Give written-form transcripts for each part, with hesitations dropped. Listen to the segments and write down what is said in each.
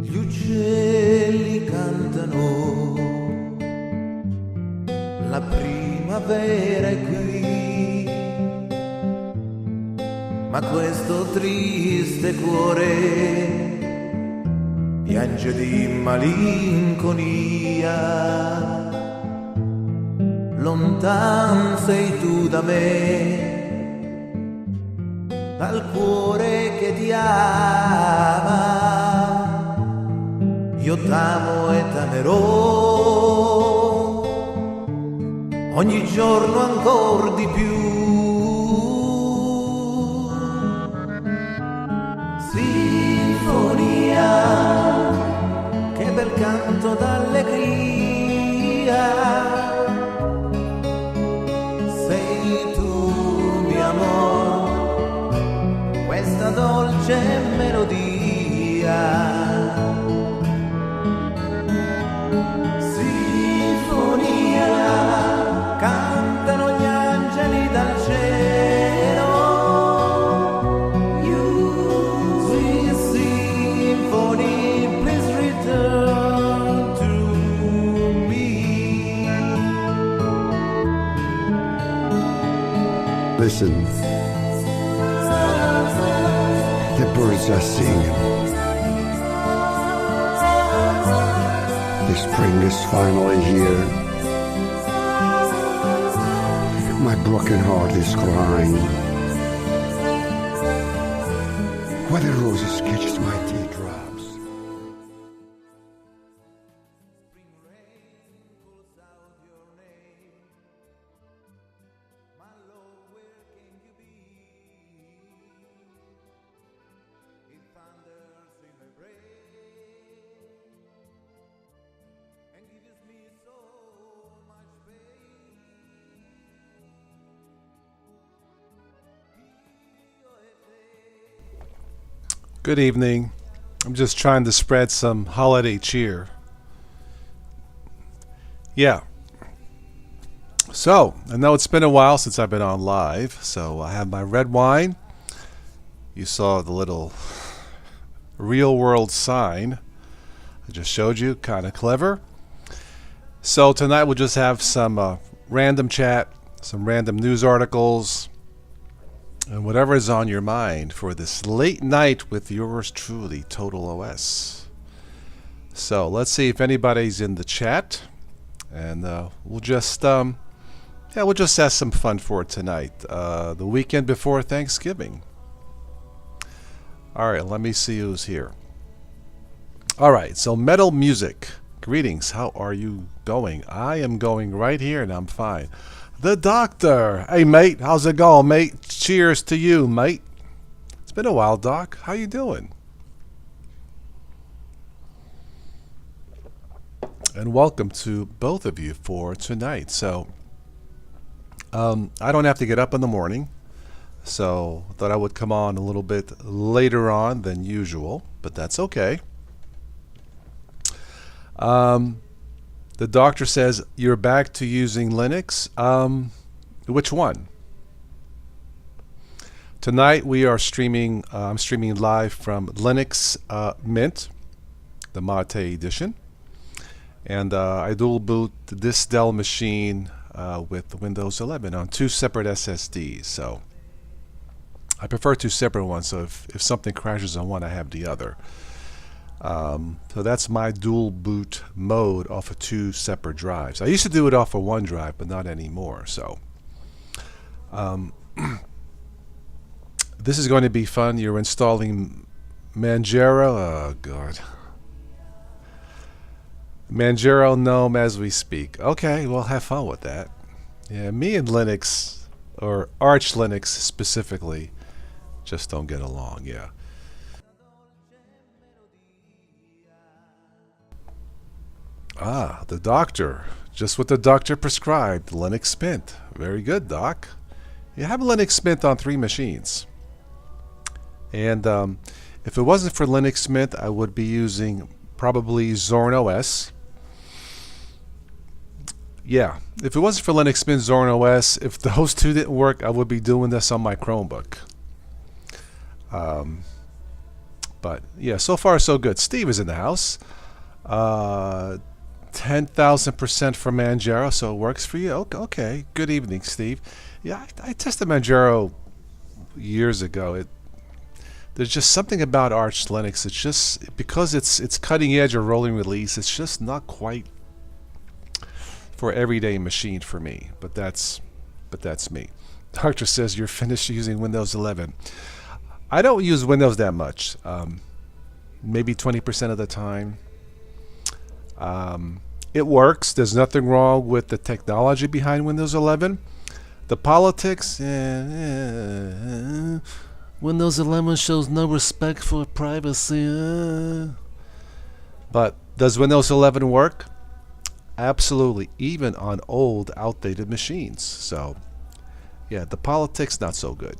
Gli uccelli cantano, la primavera è qui, ma questo triste cuore piange di malinconia. Lontan sei tu da me, dal cuore che ti ama. Io t'amo e t'amerò ogni giorno ancor di più. Sinfonia, che bel canto d'allegria. Sei tu, mio amor, questa dolce melodia. Cantano gli angeli dal cielo. You, sweet symphony, please return to me. Listen, the birds are singing. The spring is finally here. My broken heart is crying. Where the roses catches my teardrops. Spring rain pulls out your name. My love, where can you be? It thunders in my brain and gives me so much pain. Good evening. I'm just trying to spread some holiday cheer. Yeah. So, I know it's been a while since I've been on live, so I have my red wine. You saw the little real world sign I just showed you, kind of clever. So tonight we'll just have some random chat, some random news articles, and whatever is on your mind for this late night with yours truly, Total OS. So let's see if anybody's in the chat, and we'll just have some fun for it tonight. The weekend before Thanksgiving. All right, let me see who's here. All right, so Metal Music. Greetings. How are you going? I am going right here, and I'm fine. The Doctor. Hey, mate. How's it going, mate? Cheers to you, mate. It's been a while, Doc. How you doing? And welcome to both of you for tonight. So, I don't have to get up in the morning, so I thought I would come on a little bit later on than usual, but that's okay. The Doctor says you're back to using Linux. Which one? Tonight we are streaming. I'm streaming live from Linux Mint, the Mate edition, and I dual boot this Dell machine with Windows 11 on two separate SSDs. So I prefer two separate ones. So if something crashes on one, I have the other. So that's my dual boot mode off of two separate drives. I used to do it off of one drive, but not anymore. So this is going to be fun. You're installing Manjaro. Oh, God. Manjaro GNOME as we speak. Okay, well, have fun with that. Yeah, me and Linux, or Arch Linux specifically, just don't get along, yeah. Ah, the Doctor. Just what the doctor prescribed. Linux Mint. Very good, Doc. You have Linux Mint on 3 machines. And if it wasn't for Linux Mint, I would be using probably Zorn OS. Yeah, if it wasn't for Linux Mint, Zorn OS, if those two didn't work, I would be doing this on my Chromebook. But yeah, so far so good. Steve is in the house. 10,000% for Manjaro, so it works for you. Okay. Good evening, Steve. Yeah, I tested Manjaro years ago. There's just something about Arch Linux. It's just because it's cutting edge or rolling release. It's just not quite for everyday machine for me. But that's me. Doctor says you're finished using Windows 11. I don't use Windows that much. Maybe 20% of the time. It works. There's nothing wrong with the technology behind Windows 11. The politics, Windows 11 shows no respect for privacy. But does Windows 11 work? Absolutely, even on old, outdated machines. So, yeah, the politics, not so good.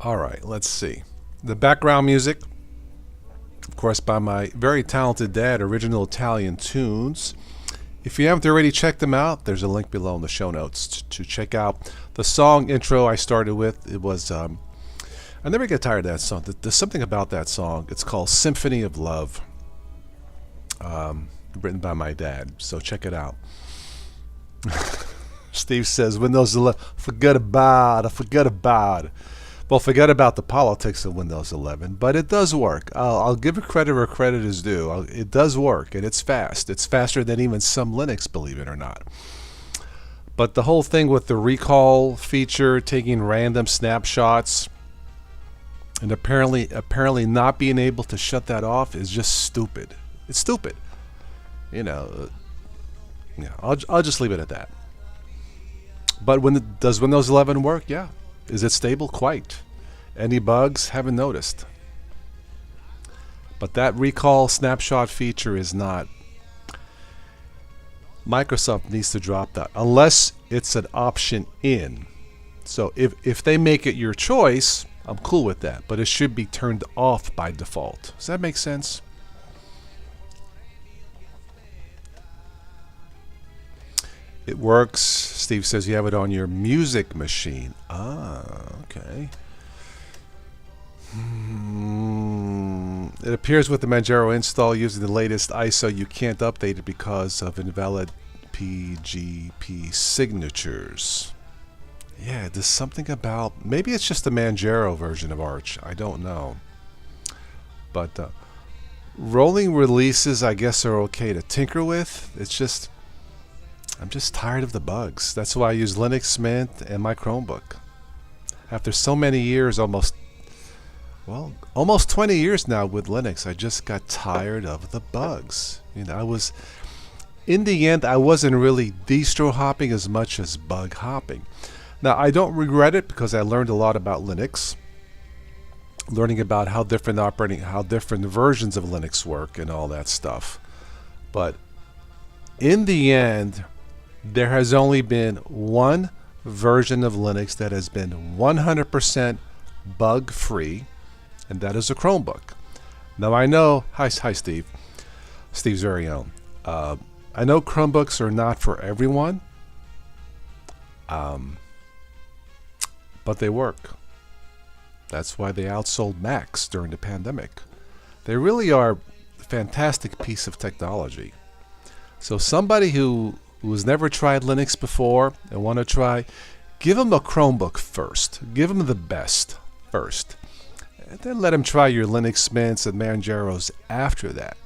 All right, let's see. The background music, of course, by my very talented dad, Original Italian Tunes. If you haven't already checked them out, there's a link below in the show notes to check out the song intro I started with. It was, I never get tired of that song. There's something about that song. It's called Symphony of Love, written by my dad. So check it out. Steve says, Windows 11, forget about it. Well, forget about the politics of Windows 11, but it does work. I'll give it credit where credit is due. It does work, and it's fast. It's faster than even some Linux, believe it or not. But the whole thing with the recall feature, taking random snapshots, and apparently not being able to shut that off is just stupid. It's stupid. I'll just leave it at that. But does Windows 11 work? Yeah. Is it stable? Quite. Any bugs? Haven't noticed. But that recall snapshot feature is not. Microsoft needs to drop that unless it's an option in. So if they make it your choice, I'm cool with that. But it should be turned off by default. Does that make sense? It works. Steve says you have it on your music machine. Okay. It appears with the Manjaro install using the latest ISO, you can't update it because of invalid PGP signatures. Yeah, there's something about... Maybe it's just the Manjaro version of Arch. I don't know. But rolling releases, I guess, are okay to tinker with. It's just... I'm just tired of the bugs. That's why I use Linux Mint and my Chromebook. After so many years, almost 20 years now with Linux, I just got tired of the bugs. In the end, I wasn't really distro hopping as much as bug hopping. Now, I don't regret it because I learned a lot about Linux, learning about how different versions of Linux work and all that stuff. But in the end, there has only been one version of Linux that has been 100% bug-free, and that is a Chromebook. Now I know, hi Steve, Steve's very own. I know Chromebooks are not for everyone, but they work. That's why they outsold Macs during the pandemic. They really are a fantastic piece of technology. So somebody who has never tried Linux before and want to try, give them a Chromebook first. Give them the best first. And then let them try your Linux Mints and Manjaros after that.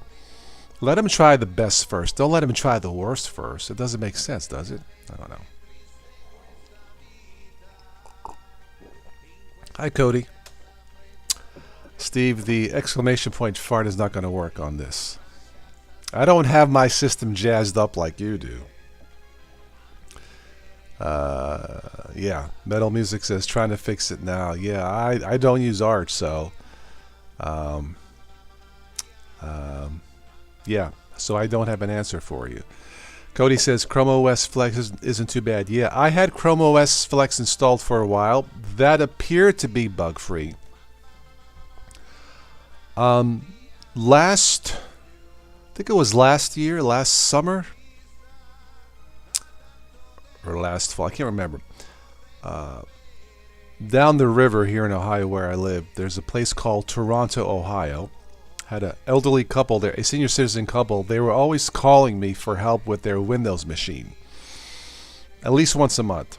Let them try the best first. Don't let them try the worst first. It doesn't make sense, does it? I don't know. Hi, Cody. Steve, the exclamation point fart is not going to work on this. I don't have my system jazzed up like you do. Yeah, Metal Music says trying to fix it now. Yeah, I don't use Arch, so yeah, so I don't have an answer for you. Cody says Chrome OS Flex isn't too bad. Yeah, I had Chrome OS Flex installed for a while. That appeared to be bug free. I think it was last year, last summer, or last fall. I can't remember. Down the river here in Ohio where I live, there's a place called Toronto, Ohio. Had an elderly couple there, a senior citizen couple. They were always calling me for help with their Windows machine, at least once a month.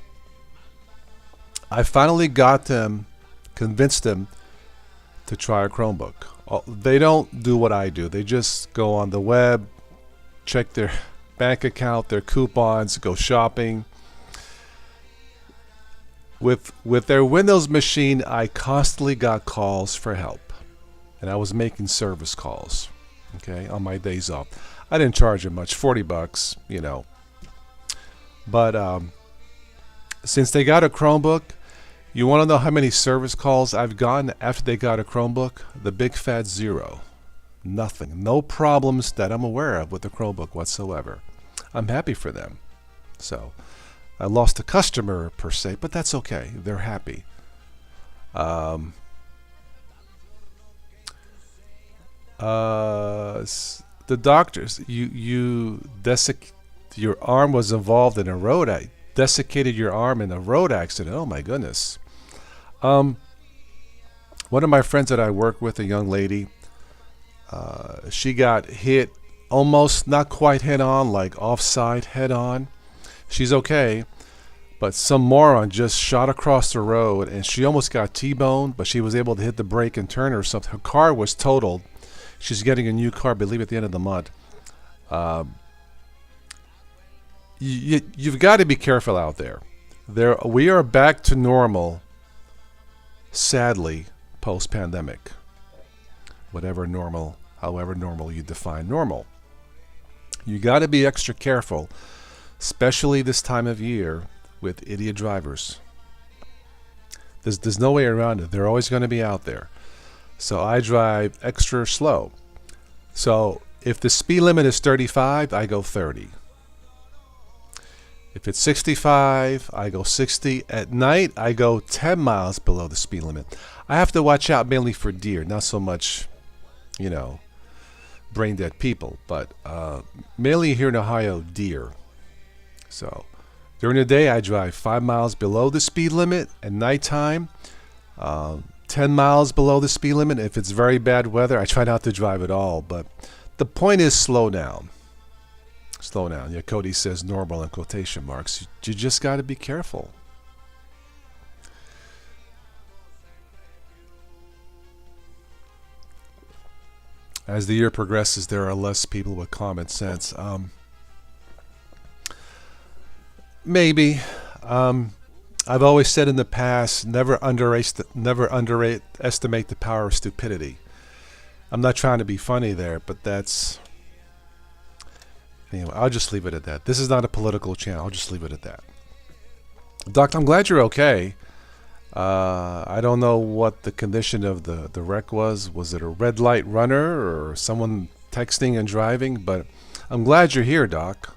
I finally got them, convinced them to try a Chromebook. They don't do what I do. They just go on the web, check their bank account, their coupons, go shopping. With their Windows machine, I constantly got calls for help. And I was making service calls, okay, on my days off. I didn't charge them much, $40, you know. But since they got a Chromebook, you want to know how many service calls I've gotten after they got a Chromebook? The big fat zero. Nothing. No problems that I'm aware of with the Chromebook whatsoever. I'm happy for them. So I lost a customer per se, but that's okay. They're happy. The doctors, your arm was involved in a road accident. Desiccated your arm in a road accident. Oh my goodness. One of my friends that I work with, a young lady, she got hit almost, not quite head on, like offside head on. She's okay, but some moron just shot across the road and she almost got T-boned, but she was able to hit the brake and turn or something. Her car was totaled. She's getting a new car, I believe, at the end of the month. You've got to be careful out there. We are back to normal, sadly, post-pandemic. However normal you define normal. You got to be extra careful, especially this time of year with idiot drivers. There's no way around it. They're always going to be out there. So I drive extra slow. So if the speed limit is 35, I go 30. If it's 65, I go 60. At night, I go 10 miles below the speed limit. I have to watch out mainly for deer, not so much, brain dead people, but mainly here in Ohio, deer. So during the day, I drive 5 miles below the speed limit. At nighttime, 10 miles below the speed limit. If it's very bad weather, I try not to drive at all. But the point is, slow down. Slow down. Yeah, Cody says normal in quotation marks. You just got to be careful. As the year progresses, there are less people with common sense. Maybe. I've always said in the past, never underestimate the power of stupidity. I'm not trying to be funny there, but that's... Anyway, I'll just leave it at that. This is not a political channel. I'll just leave it at that. Doc, I'm glad you're okay. I don't know what the condition of the wreck was. Was it a red light runner or someone texting and driving? But I'm glad you're here, Doc.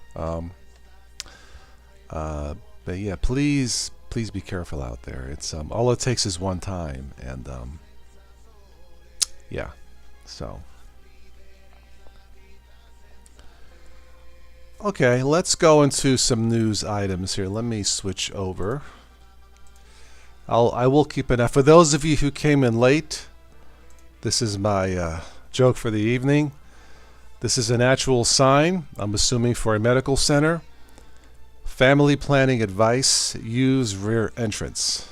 But yeah, please be careful out there. It's all it takes is one time, and yeah. So okay, let's go into some news items here. Let me switch over. I will keep it up. For those of you who came in late, this is my joke for the evening. This is an actual sign, I'm assuming for a medical center. Family planning advice, use rear entrance.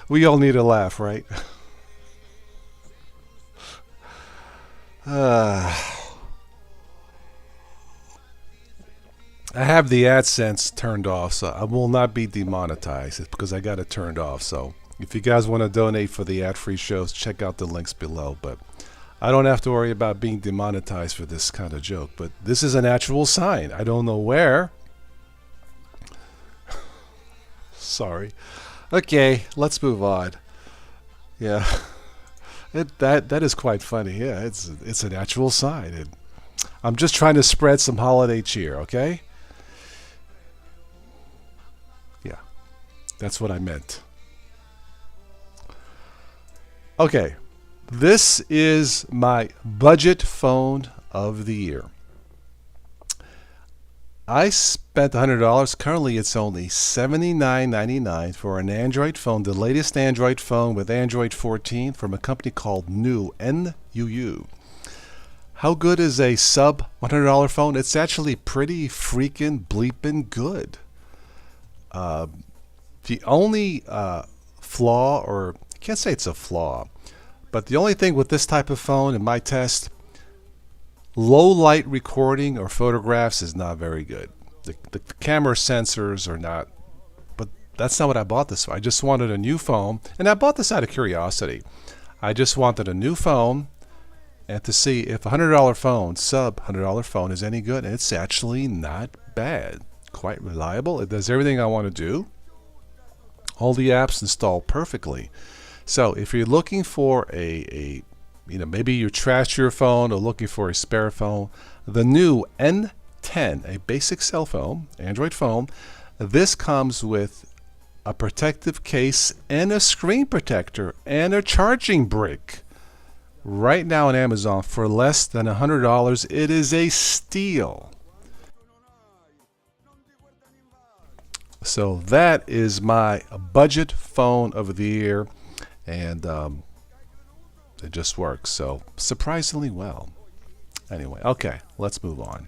We all need a laugh, right? I have the AdSense turned off, so I will not be demonetized. It's because I got it turned off. So if you guys want to donate for the ad-free shows, check out the links below. But I don't have to worry about being demonetized for this kind of joke. But this is an actual sign. I don't know where. Sorry. Okay, let's move on. Yeah, that is quite funny. Yeah, it's an actual sign. I'm just trying to spread some holiday cheer. Okay. Yeah. That's what I meant. Okay, this is my budget phone of the year. I spent $100. Currently, it's only $79.99 for an Android phone, the latest Android phone with Android 14 from a company called NUU, N-U-U. How good is a sub $100 phone? It's actually pretty freaking bleeping good. The only flaw, or I can't say it's a flaw, but the only thing with this type of phone in my test, low light recording or photographs is not very good. The camera sensors are not, but that's not what I bought this for. I just wanted a new phone, and I bought this out of curiosity. I just wanted a new phone and to see if a $100 phone, sub $100 phone, is any good. And it's actually not bad. Quite reliable. It does everything I want to do. All the apps install perfectly. So if you're looking for maybe you trashed your phone or looking for a spare phone, the new N10, a basic cell phone, Android phone, this comes with a protective case and a screen protector and a charging brick. Right now on Amazon for less than $100, it is a steal. So that is my budget phone of the year, and it just works so surprisingly well. Anyway, okay, let's move on.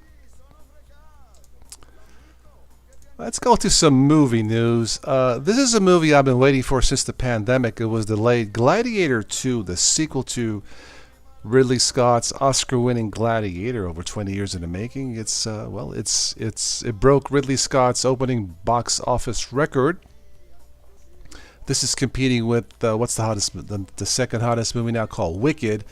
Let's go to some movie news. This is a movie I've been waiting for since the pandemic. It was delayed. Gladiator 2, the sequel to Ridley Scott's Oscar-winning Gladiator, over 20 years in the making. It broke Ridley Scott's opening box office record. This is competing with what's the second hottest movie now, called Wicked.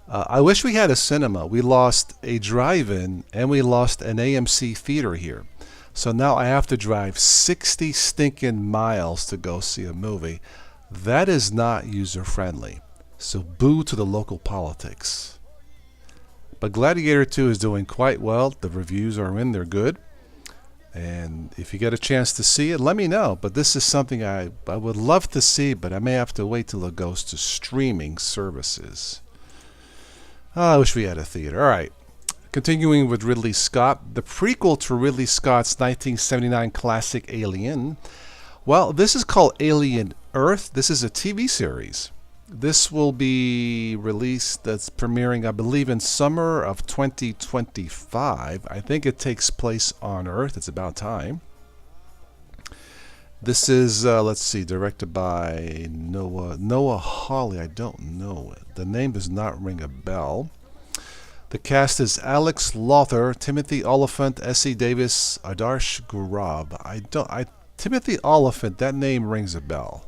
I wish we had a cinema. We lost a drive-in and we lost an AMC theater here. So now I have to drive 60 stinking miles to go see a movie. That is not user-friendly. So boo to the local politics. But Gladiator 2 is doing quite well. The reviews are in. They're good. And if you get a chance to see it, let me know. But this is something I would love to see, but I may have to wait till it goes to streaming services. Oh, I wish we had a theater. All right. Continuing with Ridley Scott, the prequel to Ridley Scott's 1979 classic Alien. Well, this is called Alien Earth. This is a TV series. This will be released, that's premiering, I believe, in summer of 2025. I think it takes place on Earth. It's about time. This is, directed by Noah Hawley. I don't know. The name does not ring a bell. The cast is Alex Lothar, Timothy Olyphant, Essie Davis, Adarsh Gurab. Timothy Olyphant, that name rings a bell.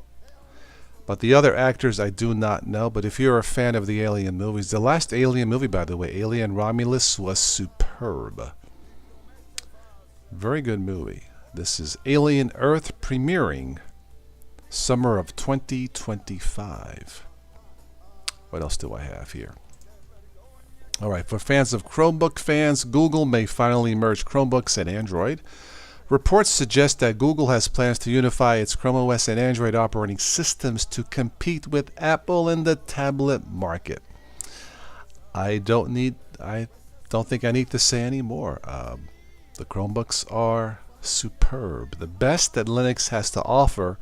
But the other actors I do not know. But if you're a fan of the Alien movies, the last Alien movie, by the way, Alien Romulus, was superb. Very good movie. This is Alien Earth, premiering summer of 2025. What else do I have here? All right, for fans of Chromebook fans, Google may finally merge Chromebooks and Android. Reports suggest that Google has plans to unify its Chrome OS and Android operating systems to compete with Apple in the tablet market. I don't think I need to say any more. The Chromebooks are superb. The best that Linux has to offer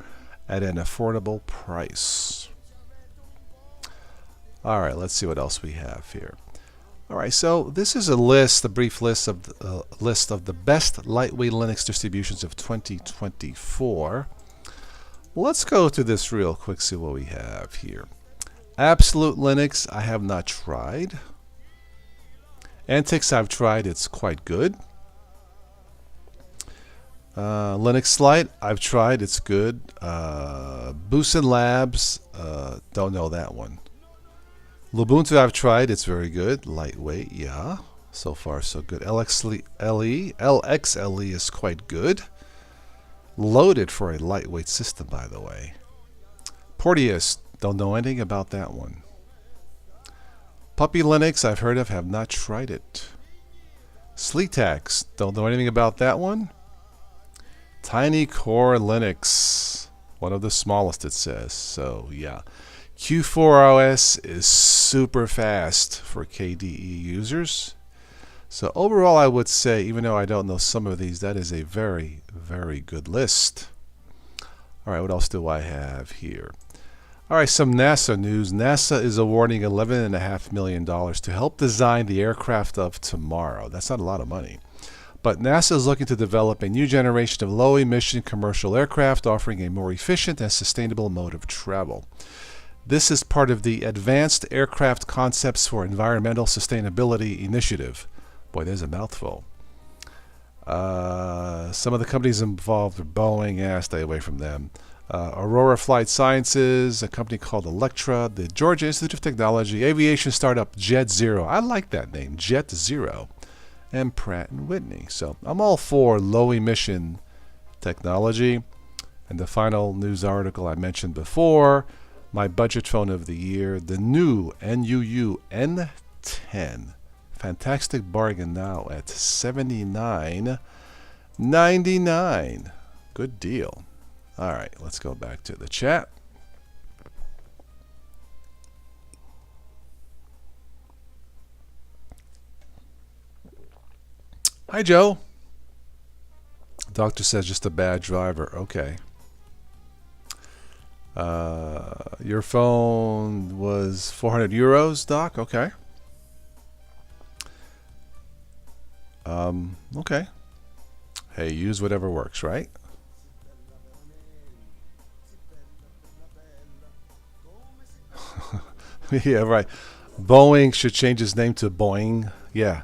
at an affordable price. All right, let's see what else we have here. All right, so this is a brief list of the best lightweight Linux distributions of 2024. Let's go to this real quick, see what we have here. Absolute Linux, I have not tried. Antix, I've tried. It's quite good. Linux Lite, I've tried. It's good. Boosin Labs, don't know that one. Lubuntu I've tried, it's very good. Lightweight, yeah. So far so good. LXLE is quite good. Loaded for a lightweight system, by the way. Porteus, don't know anything about that one. Puppy Linux I've heard of, have not tried it. Sleetax, don't know anything about that one. Tiny Core Linux, One of the smallest, it says. So, yeah. Q4OS is super fast for KDE users. So overall, I would say, even though I don't know some of these, that is a very, very good list. All right, what else do I have here? All right, some NASA news. NASA is awarding $11.5 million to help design the aircraft of tomorrow. That's not a lot of money. But NASA is looking to develop a new generation of low-emission commercial aircraft offering a more efficient and sustainable mode of travel. This is part of the Advanced Aircraft Concepts for Environmental Sustainability Initiative. Boy, there's a mouthful. Some of the companies involved are Boeing. Stay away from them. Aurora Flight Sciences, a company called Electra, the Georgia Institute of Technology, aviation startup Jet Zero. I like that name, Jet Zero, and Pratt & Whitney. So I'm all for low-emission technology. And the final news article I mentioned before, my budget phone of the year, the new NUU N10. Fantastic bargain now at $79.99. Good deal. All right, let's go back to the chat. Hi, Joe. Doctor says just a bad driver. Okay. Your phone was 400 euros, Doc? Okay. Okay. Hey, use whatever works, right? Yeah, right. Boeing should change its name to Boeing. Yeah.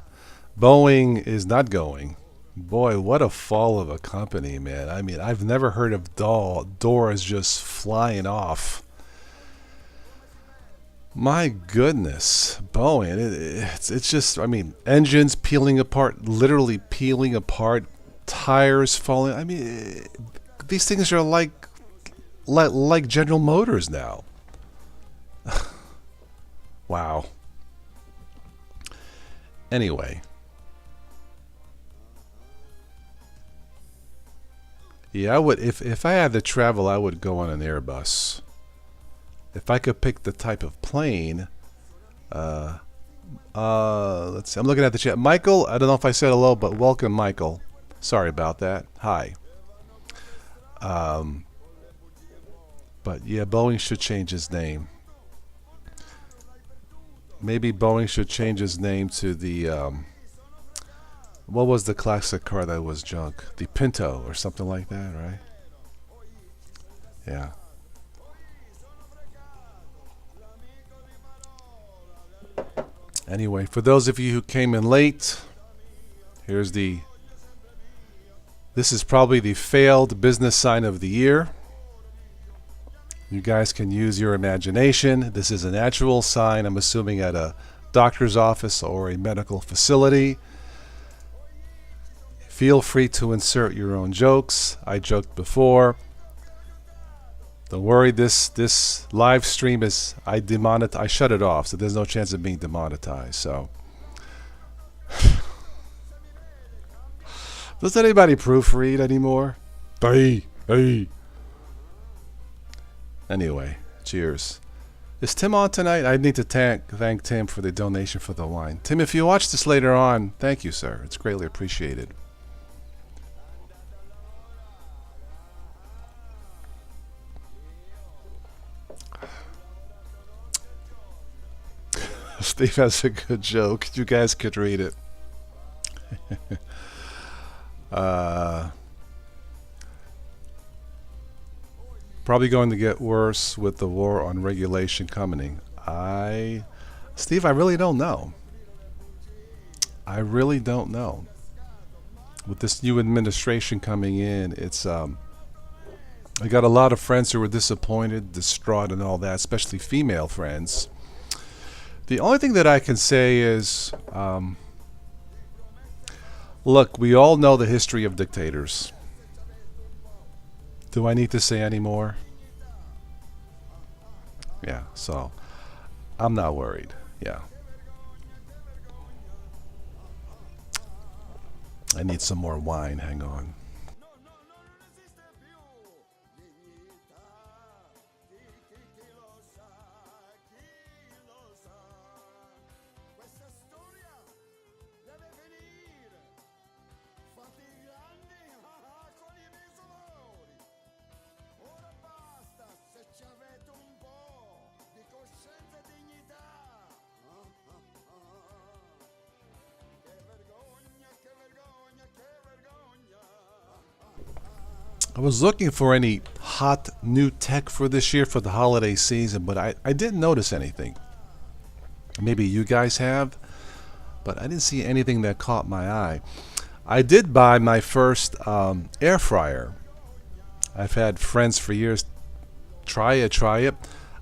Boeing is not going. Boy, what a fall of a company, man. I mean, I've never heard of doors just flying off. My goodness. Boeing, it's just, I mean, engines peeling apart, literally peeling apart, tires falling. I mean, these things are like General Motors now. Wow. Anyway. Yeah, I would if I had to travel, I would go on an Airbus. If I could pick the type of plane, let's see. I'm looking at the chat. Michael, I don't know if I said hello, but welcome, Michael. Sorry about that. Hi. But yeah, Boeing should change his name. Maybe Boeing should change his name to the what was the classic car that was junk? The Pinto or something like that, right? Yeah. Anyway, for those of you who came in late, here's this is probably the failed business sign of the year. You guys can use your imagination. This is an actual sign, I'm assuming, at a doctor's office or a medical facility. Feel free to insert your own jokes. I joked before. Don't worry, this live stream is I shut it off, so there's no chance of being demonetized. So does anybody proofread anymore? Hey. Anyway, cheers. Is Tim on tonight? I need to thank Tim for the donation for the wine. Tim, if you watch this later on, thank you, sir. It's greatly appreciated. Steve has a good joke. You guys could read it. Probably going to get worse with the war on regulation coming. Steve, I really don't know. I really don't know. With this new administration coming in, it's I got a lot of friends who were disappointed, distraught, and all that, especially female friends. The only thing that I can say is, look, we all know the history of dictators. Do I need to say any more? Yeah, so I'm not worried. Yeah. I need some more wine. Hang on. I was looking for any hot new tech for this year for the holiday season, but I didn't notice anything. Maybe you guys have, but I didn't see anything that caught my eye. I did buy my first air fryer. I've had friends for years try it.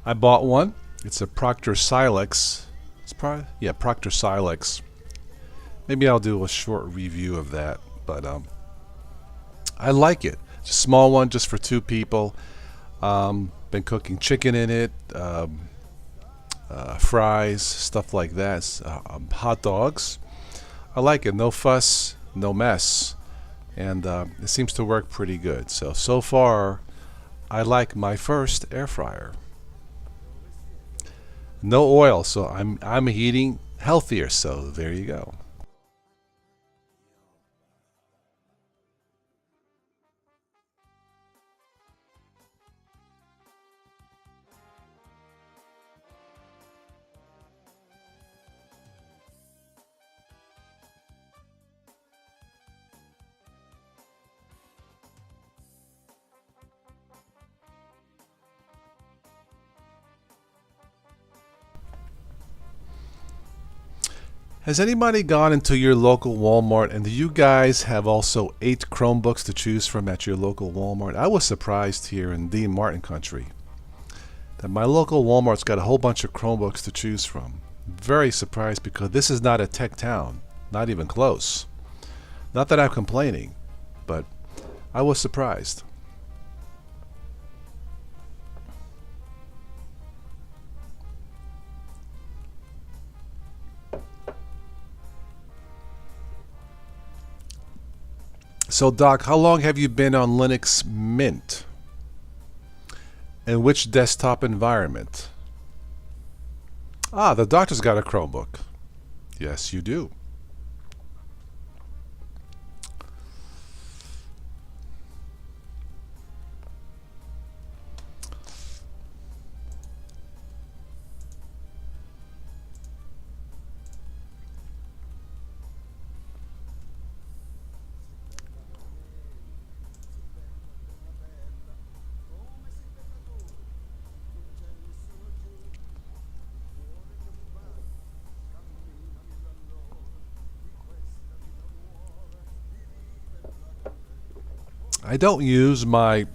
I bought one. It's a Proctor Silex. Proctor Silex. Maybe I'll do a short review of that, but I like it. It's a small one, just for 2 people. Been cooking chicken in it, fries, stuff like that. Hot dogs. I like it. No fuss, no mess, and it seems to work pretty good. So far, I like my first air fryer. No oil, so I'm eating healthier. So there you go. Has anybody gone into your local Walmart, and do you guys have also 8 Chromebooks to choose from at your local Walmart? I was surprised here in Dean Martin country that my local Walmart's got a whole bunch of Chromebooks to choose from. Very surprised, because this is not a tech town, not even close. Not that I'm complaining, but I was surprised. So, Doc, how long have you been on Linux Mint? And which desktop environment? The doctor's got a Chromebook. Yes, you do. I don't use my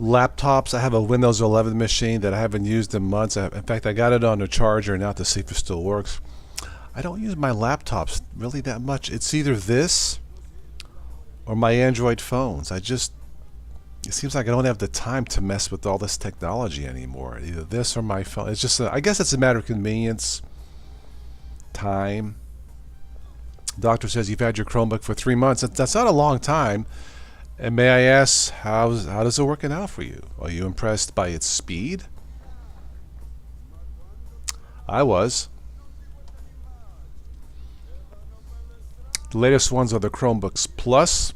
laptops. I have a Windows 11 machine that I haven't used in months. In fact, I got it on a charger now to see if it still works. I don't use my laptops really that much. It's either this or my Android phones. It seems like I don't have the time to mess with all this technology anymore. Either this or my phone. It's just, I guess it's a matter of convenience, time. Doctor says you've had your Chromebook for 3 months. That's not a long time. And may I ask, how does it working out for you? Are you impressed by its speed? I was. The latest ones are the Chromebooks Plus,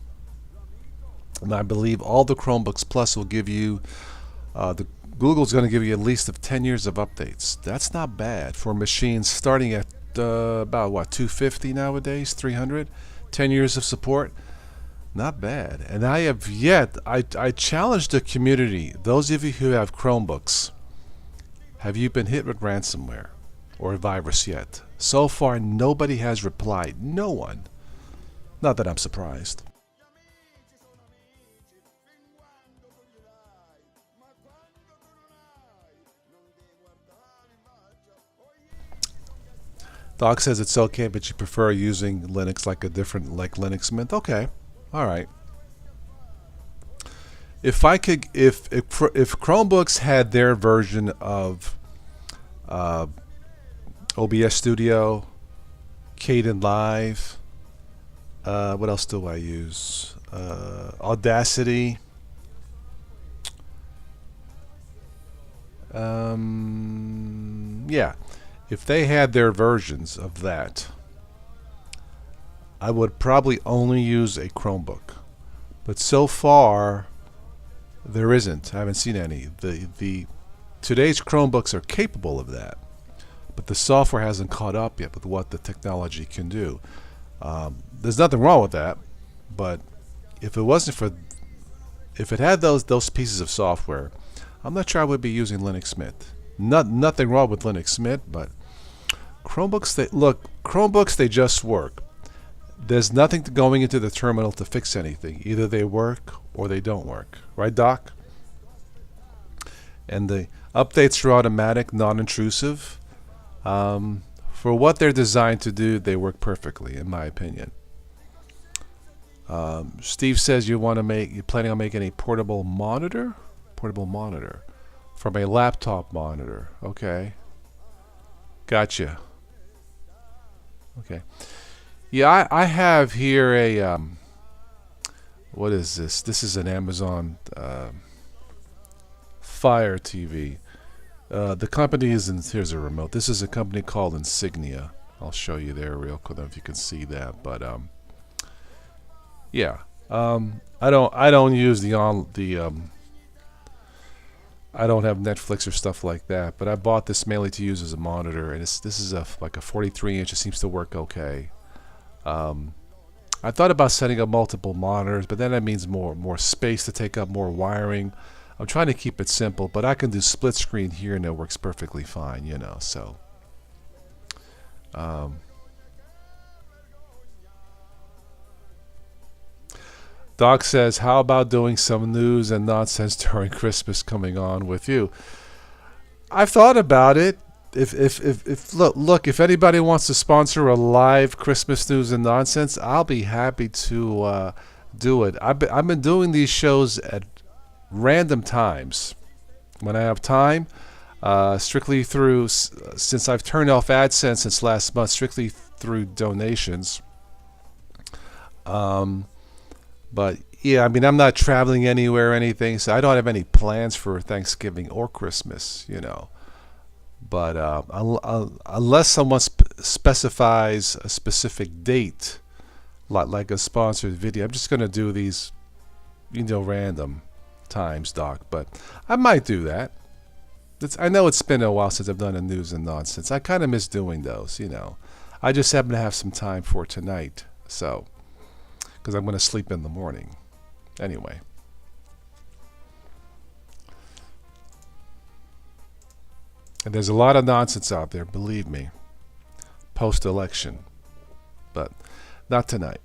and I believe all the Chromebooks Plus will give you Google's going to give you at least of 10 years of updates. That's not bad for machines starting at about what, 250 nowadays, 300, 10 years of support. Not bad. And I challenged the community, those of you who have Chromebooks, have you been hit with ransomware or a virus yet? So far, nobody has replied. No one. Not that I'm surprised. Doc says it's okay, but you prefer using Linux like Linux Mint. Okay, all right. If Chromebooks had their version of OBS Studio, Kdenlive, what else do I use? Audacity. Yeah. If they had their versions of that, I would probably only use a Chromebook. But so far, there isn't. I haven't seen any. Today's Chromebooks are capable of that, but the software hasn't caught up yet with what the technology can do. There's nothing wrong with that, but if it wasn't for, if it had those pieces of software, I'm not sure I would be using Linux Mint. Nothing wrong with Linux Mint, but Chromebooks, they just work. There's nothing going into the terminal to fix anything. Either they work or they don't work. Right, Doc? And the updates are automatic, non-intrusive. For what they're designed to do, they work perfectly, in my opinion. Steve says you're planning on making a portable monitor from a laptop monitor. Okay, gotcha. Okay, yeah, I have here a what is this? This is an Amazon Fire TV. The company is here's a remote. This is a company called Insignia. I'll show you there real quick if you can see that. But yeah, I don't use I don't have Netflix or stuff like that. But I bought this mainly to use as a monitor, and this is like a 43-inch. It seems to work okay. I thought about setting up multiple monitors, but then that means more space to take up, more wiring. I'm trying to keep it simple, but I can do split screen here and it works perfectly fine, you know. So, Doc says, how about doing some news and nonsense during Christmas coming on with you? I've thought about it. If look, if anybody wants to sponsor a live Christmas news and nonsense, I'll be happy to do it. I've been doing these shows at random times when I have time, strictly through, since I've turned off AdSense since last month, strictly through donations. But yeah, I mean, I'm not traveling anywhere or anything, so I don't have any plans for Thanksgiving or Christmas, you know. But unless someone specifies a specific date, like a sponsored video, I'm just going to do these, you know, random times, Doc. But I might do that. I know it's been a while since I've done a news and nonsense. I kind of miss doing those, you know. I just happen to have some time for tonight, so, because I'm going to sleep in the morning. Anyway. And there's a lot of nonsense out there, believe me, post-election. But not tonight.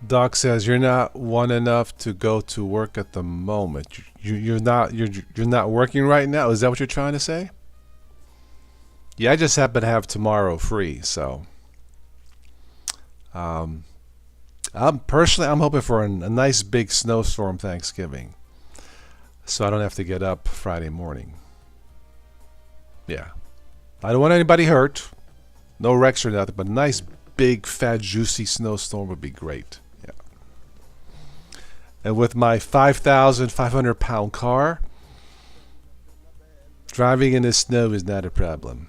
Doc says you're not one enough to go to work at the moment. You're not working right now. Is that what you're trying to say? Yeah, I just happen to have tomorrow free, so I'm hoping for a nice big snowstorm Thanksgiving, so I don't have to get up Friday morning. Yeah, I don't want anybody hurt, no wrecks or nothing, but a nice big fat juicy snowstorm would be great. And with my 5,500-pound car, driving in the snow is not a problem.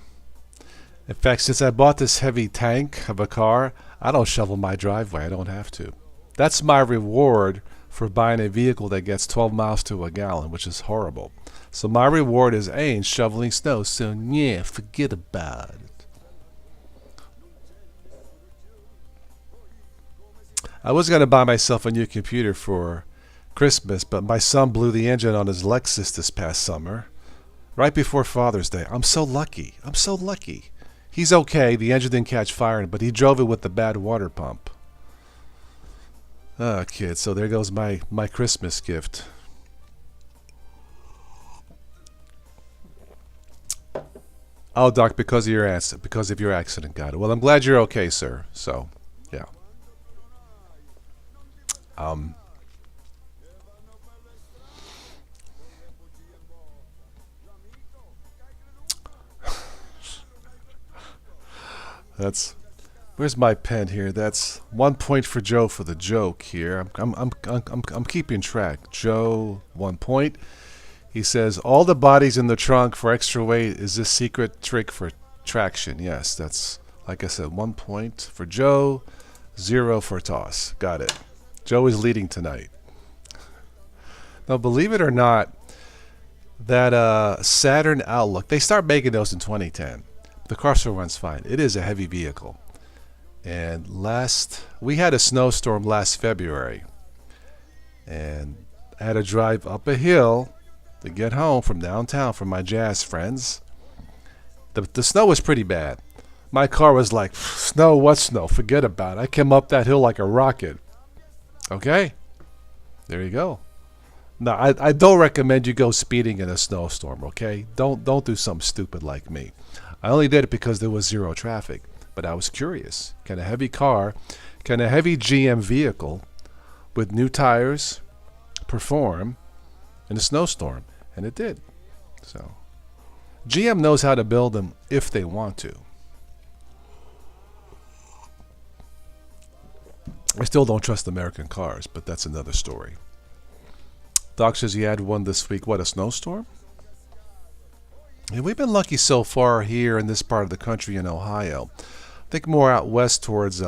In fact, since I bought this heavy tank of a car, I don't shovel my driveway. I don't have to. That's my reward for buying a vehicle that gets 12 miles to a gallon, which is horrible. So my reward is I ain't shoveling snow, so yeah, forget about it. I was going to buy myself a new computer for Christmas, but my son blew the engine on his Lexus this past summer, right before Father's Day. I'm so lucky. I'm so lucky. He's okay. The engine didn't catch fire, but he drove it with the bad water pump. Oh, kid. So there goes my Christmas gift. Oh, Doc, because of your accident, got it. Well, I'm glad you're okay, sir. So, yeah. Where's my pen here? That's 1 point for Joe for the joke here. I'm keeping track. Joe 1 point. He says, all the bodies in the trunk for extra weight is this secret trick for traction. Yes, that's, like I said, 1 point for Joe, 0 for Toss. Got it. Joe is leading tonight. Now, believe it or not, that Saturn Outlook, they start making those in 2010. The car still runs fine. It is a heavy vehicle. And we had a snowstorm last February. And I had to drive up a hill to get home from downtown from my jazz friends. The snow was pretty bad. My car was like, snow, what snow? Forget about it. I came up that hill like a rocket. Okay? There you go. Now, I don't recommend you go speeding in a snowstorm, okay? Don't do something stupid like me. I only did it because there was 0 traffic. But I was curious. Can a heavy GM vehicle with new tires perform in a snowstorm? And it did. So GM knows how to build them if they want to. I still don't trust American cars, but that's another story. Doc says he had one this week. What, a snowstorm? Yeah, we've been lucky so far here in this part of the country in Ohio. I think more out west towards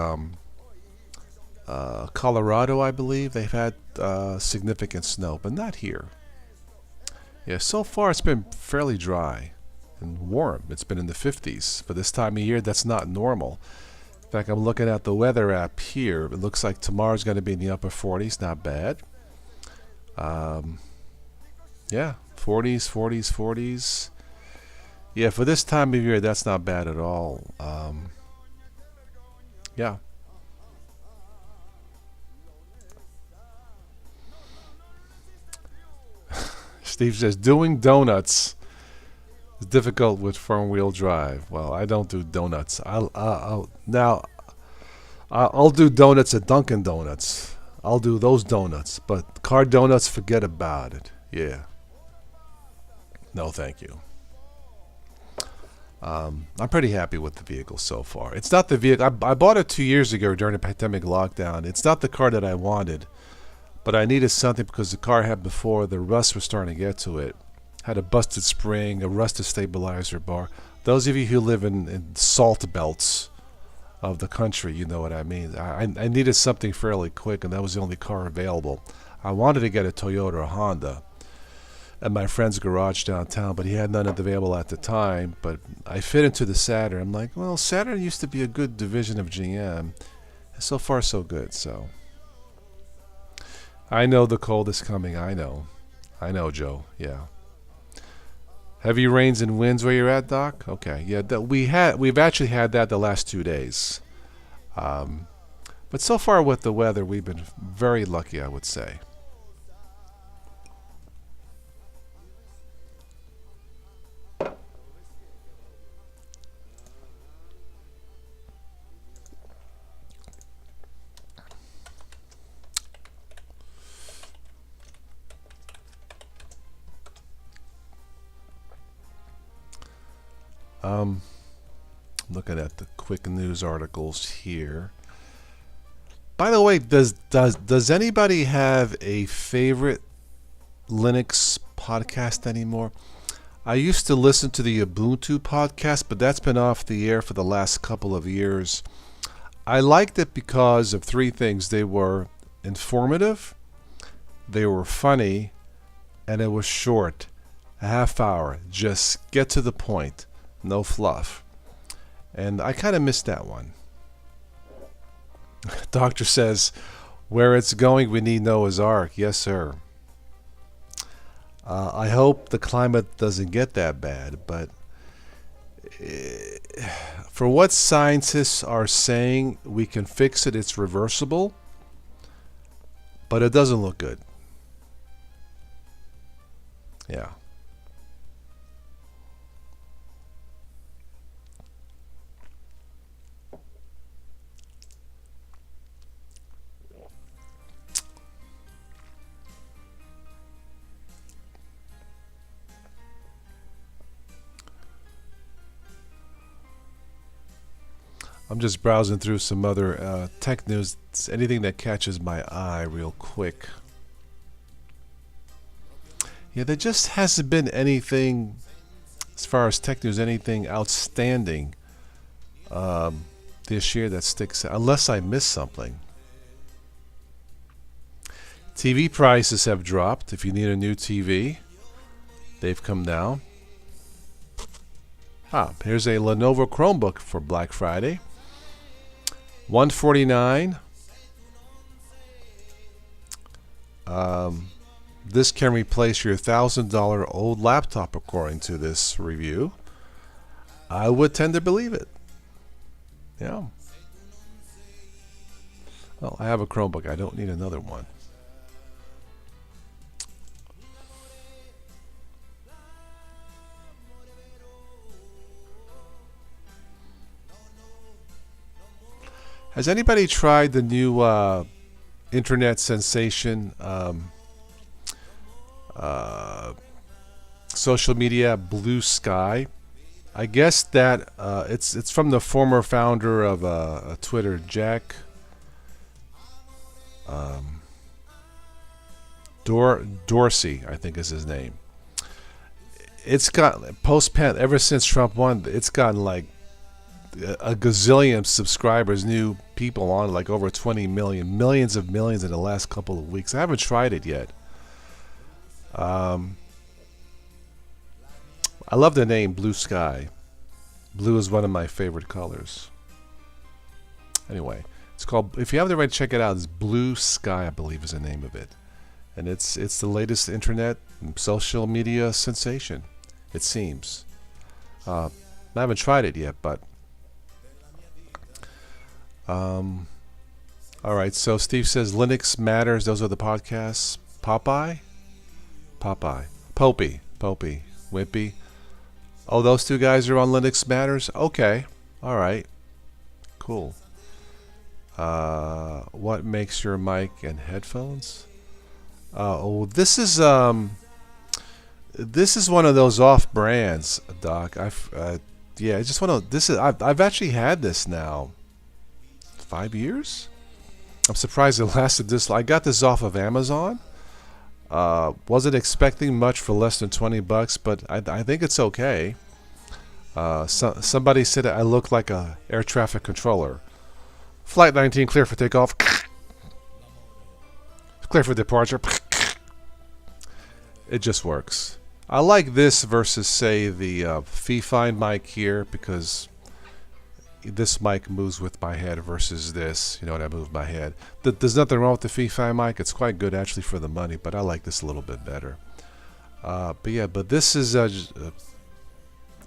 Colorado, I believe. They've had significant snow, but not here. Yeah, so far it's been fairly dry and warm. It's been in the 50s. For this time of year, that's not normal. In fact, I'm looking at the weather app here. It looks like tomorrow's going to be in the upper 40s. Not bad. Yeah, 40s, 40s, 40s. Yeah, for this time of year, that's not bad at all. Yeah. Steve says, doing donuts is difficult with front-wheel drive. Well, I don't do donuts. I'll do donuts at Dunkin' Donuts. I'll do those donuts. But car donuts, forget about it. Yeah. No, thank you. I'm pretty happy with the vehicle so far. It's not the vehicle. I bought it 2 years ago during the pandemic lockdown. It's not the car that I wanted, but I needed something because the car I had before, the rust was starting to get to it. Had a busted spring, a rusted stabilizer bar. Those of you who live in salt belts of the country, you know what I mean. I needed something fairly quick, and that was the only car available. I wanted to get a Toyota or Honda at my friend's garage downtown, but he had none available at the time. But I fit into the Saturn. I'm like, well, Saturn used to be a good division of GM. So far, so good. So I know the cold is coming. I know, Joe. Yeah. Heavy rains and winds where you're at, Doc? Okay. Yeah, we've actually had that the last 2 days. But so far with the weather, we've been very lucky, I would say. Looking at the quick news articles here. By the way, does anybody have a favorite Linux podcast anymore? I used to listen to the Ubuntu podcast, but that's been off the air for the last couple of years. I liked it because of 3 things. They were informative, they were funny, and it was short. A half hour. Just get to the point. No fluff. And I kind of missed that one. Doctor says, where it's going, we need Noah's Ark. Yes, sir. I hope the climate doesn't get that bad, but for what scientists are saying, we can fix it. It's reversible, but it doesn't look good. Yeah. I'm just browsing through some other tech news. Anything that catches my eye real quick. Yeah, there just hasn't been anything, as far as tech news, anything outstanding this year that sticks out, unless I missed something. TV prices have dropped. If you need a new TV, they've come down. Here's a Lenovo Chromebook for Black Friday. $149. This can replace your $1,000 old laptop, according to this review. I would tend to believe it. Yeah. Well, I have a Chromebook. I don't need another one. Has anybody tried the new internet sensation, social media, Blue Sky? I guess that it's from the former founder of Twitter, Jack Dorsey, I think is his name. It's got ever since Trump won, it's gotten like a gazillion subscribers, new people on, like over 20 million, millions in the last couple of weeks. I haven't tried it yet. I love the name Blue Sky. Blue is one of my favorite colors. Anyway, it's called, if you haven't already, check it out. It's Blue Sky, I believe is the name of it. And it's the latest internet and social media sensation, it seems. I haven't tried it yet, but all right, so Steve says Linux Matters. Those are the podcasts. Popeye, Popey, Wimpy. Oh, those two guys are on Linux Matters? Okay. All right. Cool. What makes your mic and headphones? This is one of those off brands, Doc. Yeah, I just want to. I've actually had this now 5 years. I'm surprised it lasted this. I got this off of Amazon. Wasn't expecting much for less than $20, but I think it's okay. Somebody said I look like a air traffic controller. Flight 19 clear for takeoff. Clear for departure. It just works. I like this versus, say, the Fee-Fine mic here, because this mic moves with my head versus this, when I move my head. There's nothing wrong with the Fee-Fine mic. It's quite good actually for the money, but I like this a little bit better. But this is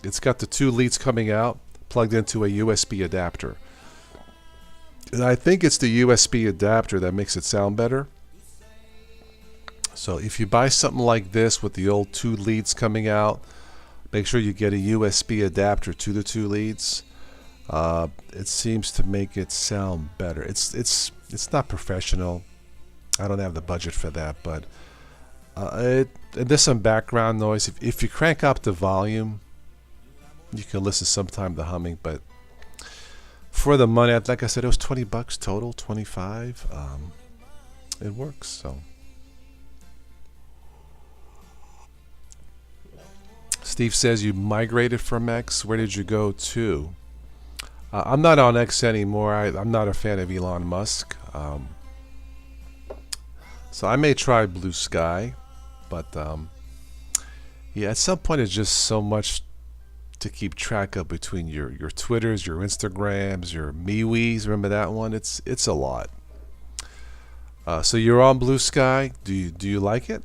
it's got the two leads coming out plugged into a USB adapter. And I think it's the USB adapter that makes it sound better. So if you buy something like this with the old two leads coming out, make sure you get a USB adapter to the two leads. It seems to make it sound better. It's not professional. I don't have the budget for that, but there's some background noise. If you crank up the volume, you can listen sometime to humming. But for the money, like I said, it was $20 total, 25. It works. So Steve says you migrated from X. Where did you go to? I'm not on X anymore. I'm not a fan of Elon Musk. So I may try Blue Sky, but yeah, at some point it's just so much to keep track of between your Twitters, your Instagrams, your MeWes. Remember that one? It's a lot. So you're on Blue Sky. Do you like it?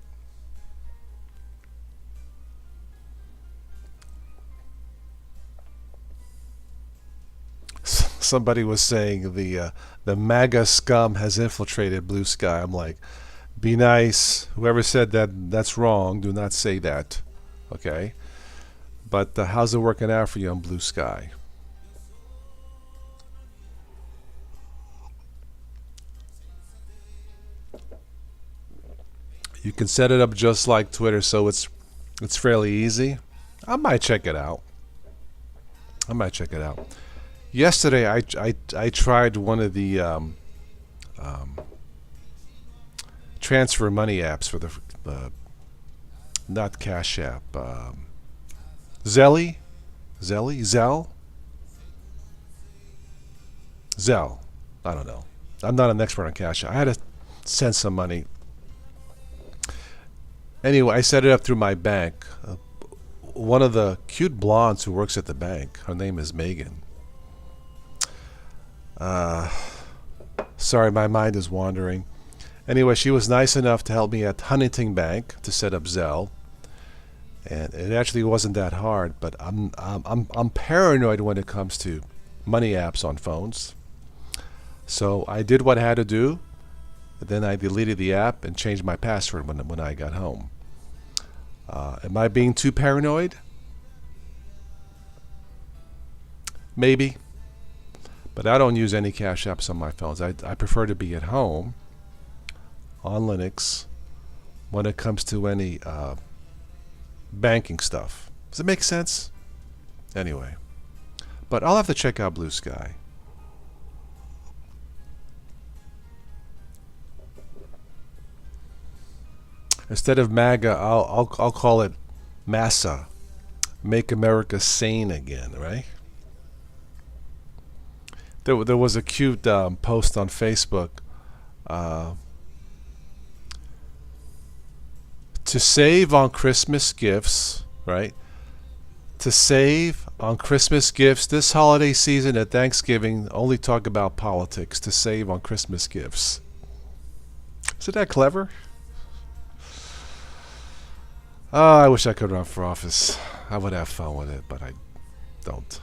Somebody was saying the MAGA scum has infiltrated Blue Sky. I'm like, be nice. Whoever said that, that's wrong. Do not say that. Okay? But how's it working out for you on Blue Sky? You can set it up just like Twitter, so it's fairly easy. I might check it out. Yesterday, I tried one of the transfer money apps for the not Cash App. Zelly? Zelle? Zelle. I don't know. I'm not an expert on Cash App. I had to send some money. Anyway, I set it up through my bank. One of the cute blondes who works at the bank, her name is Megan. Sorry, my mind is wandering. Anyway, she was nice enough to help me at Huntington Bank to set up Zelle, and it actually wasn't that hard. But I'm paranoid when it comes to money apps on phones. So I did what I had to do. Then I deleted the app and changed my password when I got home. Am I being too paranoid? Maybe. But I don't use any Cash Apps on my phones. I prefer to be at home on Linux when it comes to any banking stuff. Does it make sense? Anyway. But I'll have to check out Blue Sky. Instead of MAGA, I'll call it MASA. Make America Sane Again, right? There was a cute post on Facebook. To save on Christmas gifts, right? To save on Christmas gifts this holiday season at Thanksgiving, only talk about politics. To save on Christmas gifts. Isn't that clever? Oh, I wish I could run for office. I would have fun with it, but I don't.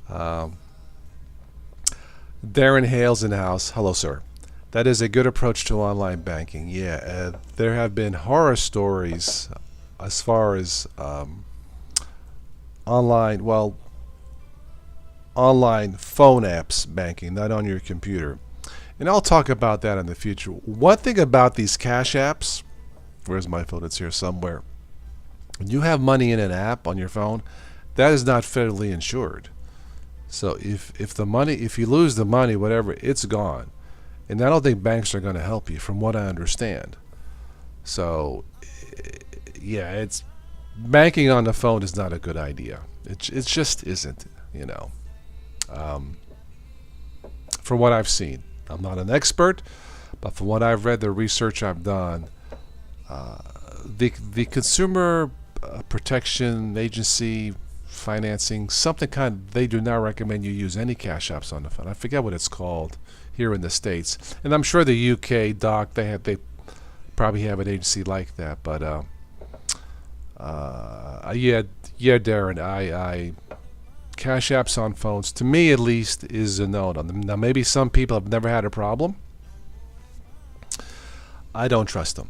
Oh, Darren Hales in the house. Hello, sir. That is a good approach to online banking. Yeah, there have been horror stories as far as online phone apps banking, not on your computer. And I'll talk about that in the future. One thing about these Cash Apps, where's my phone? It's here somewhere. When you have money in an app on your phone, that is not federally insured. So if you lose the money, whatever, it's gone. And I don't think banks are going to help you, from what I understand. So, yeah, it's banking on the phone is not a good idea. It just isn't, from what I've seen. I'm not an expert, but from what I've read, the research I've done, the Consumer Protection Agency financing, they do not recommend you use any Cash Apps on the phone. I forget what it's called here in the States, and I'm sure the UK doc they probably have an agency like that. But yeah, Darren, Cash Apps on phones, to me at least, is a no. Now maybe some people have never had a problem. I don't trust them.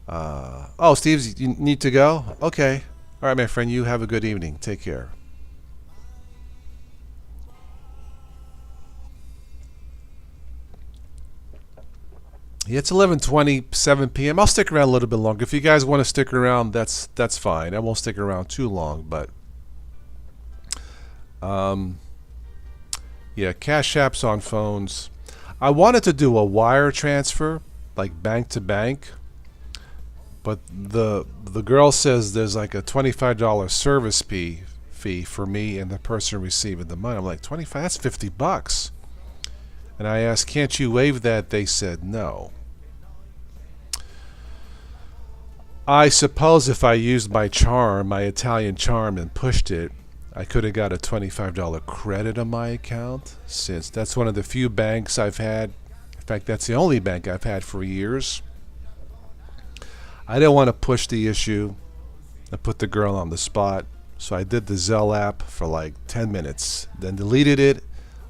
Oh, Steve, you need to go? Okay. All right, my friend, you have a good evening. Take care. Yeah, it's 11:27 p.m. I'll stick around a little bit longer. If you guys want to stick around, that's fine. I won't stick around too long, but yeah, Cash Apps on phones. I wanted to do a wire transfer, like bank to bank, but the girl says there's like a $25 service fee for me and the person receiving the money. I'm like, 25? That's $50. And I asked, can't you waive that? They said no. I suppose if I used my Italian charm, and pushed it, I could have got a $25 credit on my account, since that's one of the few banks I've had. In fact, that's the only bank I've had for years. I didn't want to push the issue and put the girl on the spot, so I did the Zelle app for like 10 minutes, then deleted it.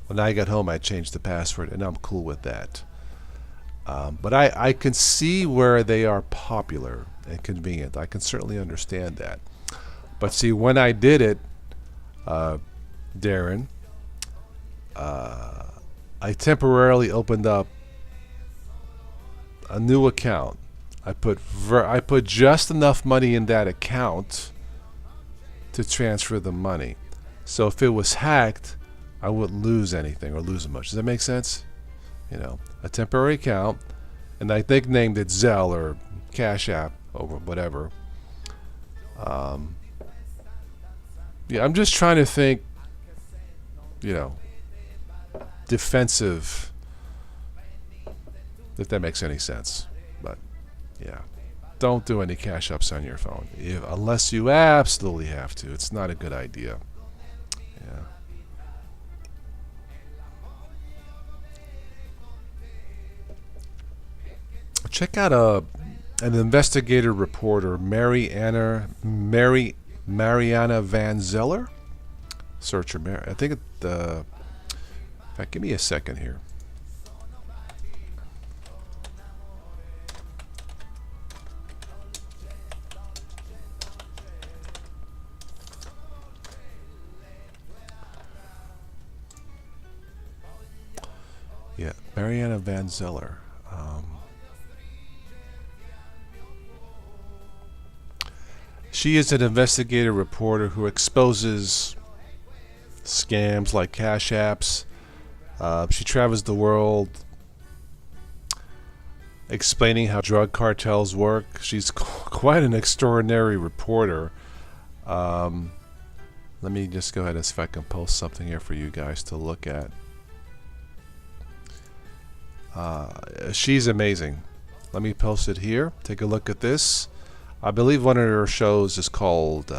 When I got home, I changed the password, and I'm cool with that. But I can see where they are popular and convenient. I can certainly understand that. But see, when I did it, Darren, I temporarily opened up a new account. I put just enough money in that account to transfer the money. So if it was hacked, I wouldn't lose anything or lose much. Does that make sense? a temporary account, and I think named it Zelle or Cash App or whatever. Yeah, I'm just trying to think, defensive, if that makes any sense. But yeah, don't do any cash ups on your phone unless you absolutely have to. It's not a good idea. Yeah. Check out an investigative reporter, Mariana Van Zeller. Search her. I think in fact, give me a second here. Yeah, Mariana Van Zeller. She is an investigative reporter who exposes scams like cash apps. She travels the world explaining how drug cartels work. She's quite an extraordinary reporter. Let me just go ahead and see if I can post something here for you guys to look at. She's amazing. Let me post it here. Take a look at this. I believe one of her shows is called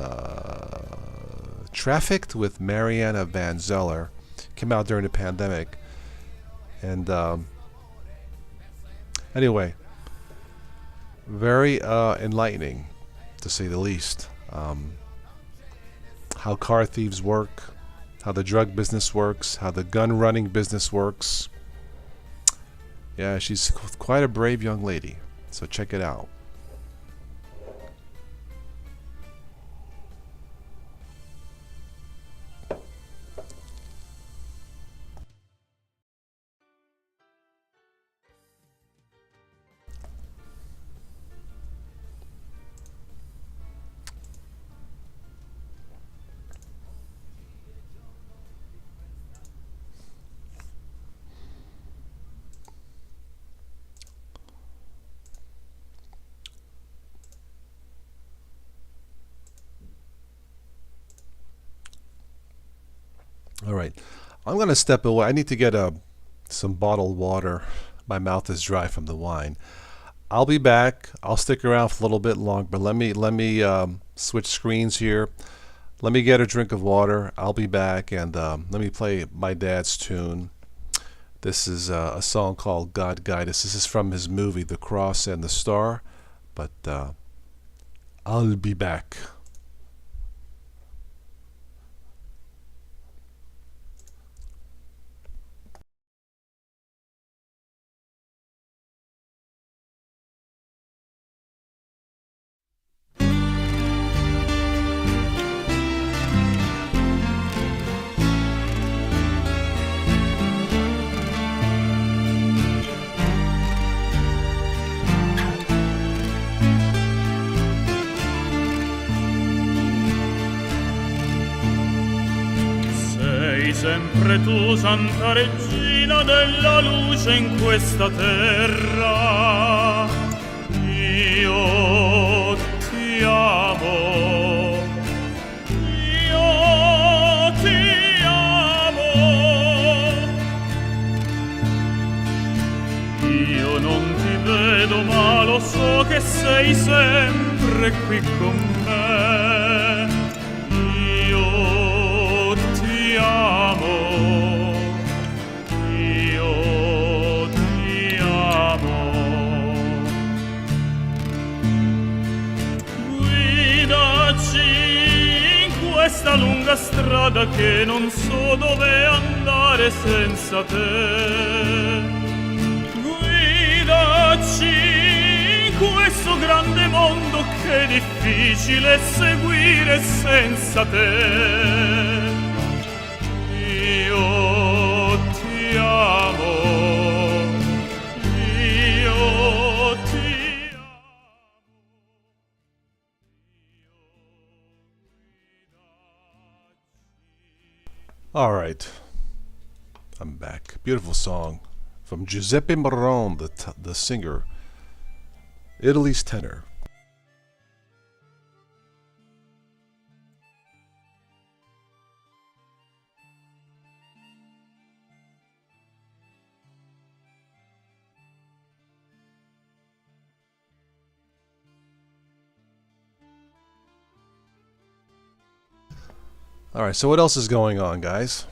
Trafficked with Mariana Van Zeller. Came out during the pandemic. And anyway, very enlightening, to say the least. How car thieves work, how the drug business works, how the gun running business works. Yeah, she's quite a brave young lady. So check it out. All right, I'm going to step away. I need to get some bottled water. My mouth is dry from the wine. I'll be back. I'll stick around for a little bit longer, but let me switch screens here. Let me get a drink of water. I'll be back, and let me play my dad's tune. This is a song called God Guide Us. This is from his movie The Cross and the Star, but I'll be back. Sempre tu, Santa Regina della luce in questa terra, io ti amo, io ti amo. Io non ti vedo ma lo so che sei sempre qui con me. Io ti amo, io ti amo. Guidaci in questa lunga strada che non so dove andare senza te. Guidaci in questo grande mondo che è difficile seguire senza te. Io ti amo, io ti amo. All right, I'm back. Beautiful song. from Giuseppe Morone, the singer, Italy's tenor. Alright, so what else is going on, guys?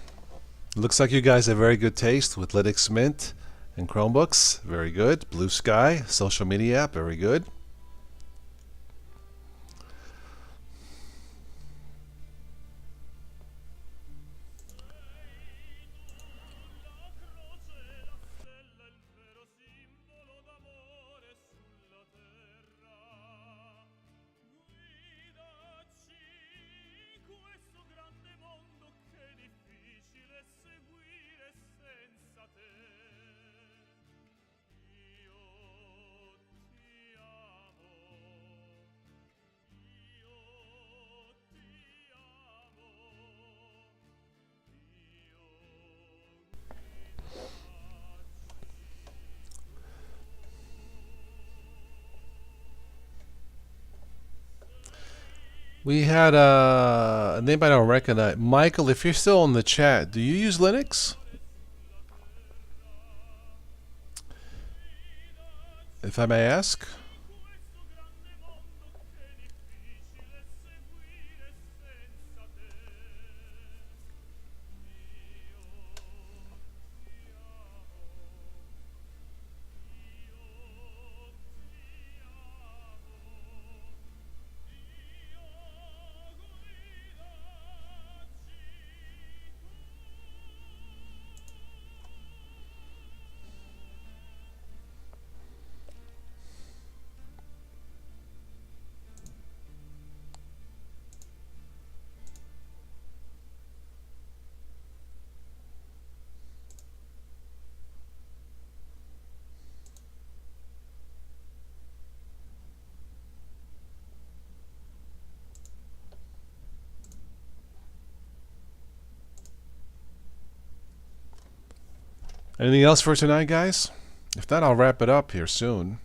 Looks like you guys have very good taste with Linux Mint and Chromebooks. Very good. Blue Sky, social media app. Very good. We had a name I don't recognize. Michael, if you're still in the chat, do you use Linux? If I may ask. Anything else for tonight, guys? If not, I'll wrap it up here soon.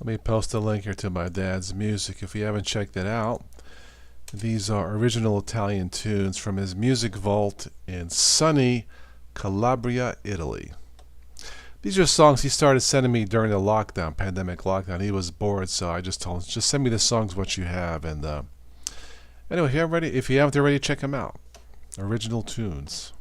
Let me post a link here to my dad's music if you haven't checked it out. These are original Italian tunes from his music vault in sunny Calabria, Italy. These are songs he started sending me during the lockdown, pandemic lockdown. He was bored, so I just told him, just send me the songs what you have. And anyway, if you haven't already, check them out. Original tunes.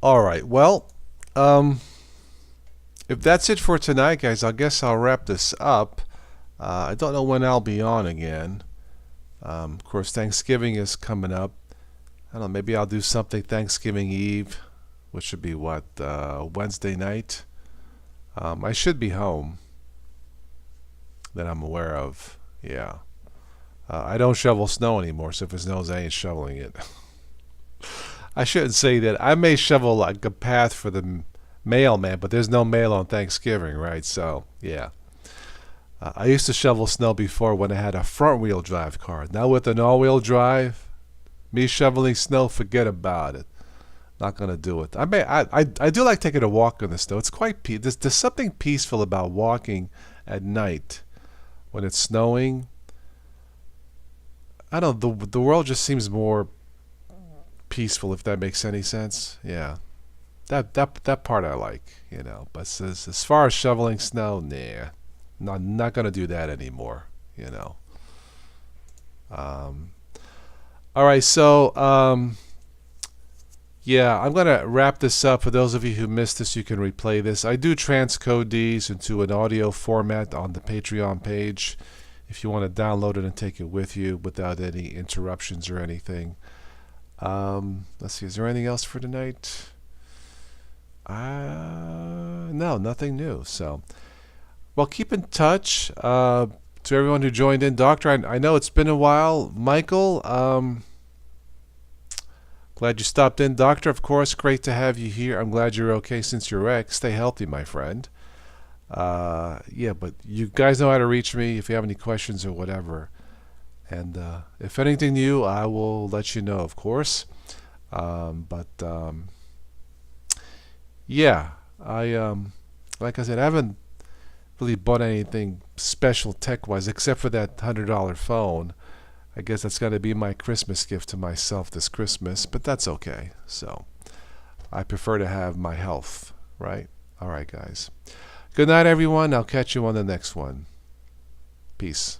Alright, well, if that's it for tonight, guys, I guess I'll wrap this up. I don't know when I'll be on again. Of course, Thanksgiving is coming up. I don't know, maybe I'll do something Thanksgiving Eve, which should be what, Wednesday night. I should be home that I'm aware of. Yeah. I don't shovel snow anymore, so if it snows, I ain't shoveling it. I shouldn't say that. I may shovel like a path for the mailman, but there's no mail on Thanksgiving, right? So, yeah. I used to shovel snow before when I had a front-wheel drive car. Now with an all-wheel drive, me shoveling snow, forget about it. Not gonna do it. I do like taking a walk in the snow. It's quite there's something peaceful about walking at night when it's snowing. I don't know, the world just seems more peaceful, if that makes any sense. Yeah. That part I like, you know. But as far as shoveling snow, nah. Not gonna do that anymore, you know. All right, so yeah, I'm gonna wrap this up. For those of you who missed this, you can replay this. I do transcode these into an audio format on the Patreon page if you want to download it and take it with you without any interruptions or anything. Let's see, is there anything else for tonight? No, nothing new. So, well, keep in touch. To everyone who joined in, Doctor, I know it's been a while. Michael, glad you stopped in. Doctor, of course, great to have you here. I'm glad you're okay since your wreck. Stay healthy, my friend. Yeah, but you guys know how to reach me if you have any questions or whatever. And if anything new, I will let you know, of course. Yeah, like I said, I haven't really bought anything special tech-wise except for that $100 phone. I guess that's going to be my Christmas gift to myself this Christmas, but that's okay. So I prefer to have my health, right? All right, guys. Good night, everyone. I'll catch you on the next one. Peace.